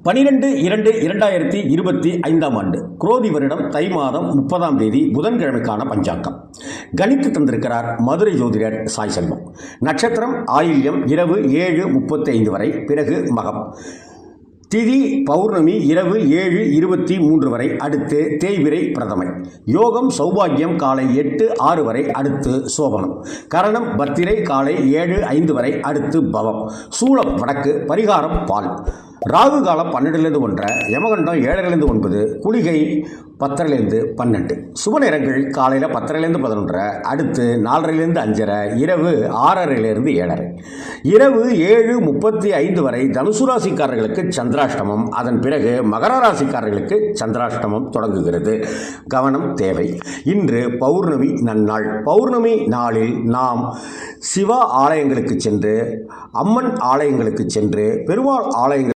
12/2/2025 குரோதி வருடம் தை மாதம் 30ஆம் தேதி புதன்கிழமைக்கான பஞ்சாங்கம் கணித்து தந்திருக்கிறார் மதுரை ஜோதிடர் சாய் செல்வம். நட்சத்திரம் ஆயில்யம் இரவு 7:35 வரை, பிறகு மகம். திதி பௌர்ணமி இரவு 7:23 வரை, அடுத்து தேய்பிறை பிரதமை. யோகம் சௌபாகியம் காலை 8:06 வரை, அடுத்து சோபனம். கரணம் பத்திரை காலை 7:05 வரை, அடுத்து பவம். சூலம் வடக்கு, பரிகாரம் பால். ராகு காலம் 12:01, யமகண்டம் 7:09, குளிகை 10:12. சுப நேரங்கள் காலையில் 10:11, அடுத்து 4:05, இரவு 6:30 இரவு 7:35 வரை தனுசு ராசிக்காரர்களுக்கு சந்திராஷ்டமம். அதன் பிறகு மகர ராசிக்காரர்களுக்கு சந்திராஷ்டமம் தொடங்குகிறது. கவனம் தேவை. இன்று பௌர்ணமி நன்னாள். பௌர்ணமி நாளில் நாம் சிவ ஆலயங்களுக்கு சென்று, அம்மன் ஆலயங்களுக்கு சென்று, பெருமாள் ஆலயங்கள்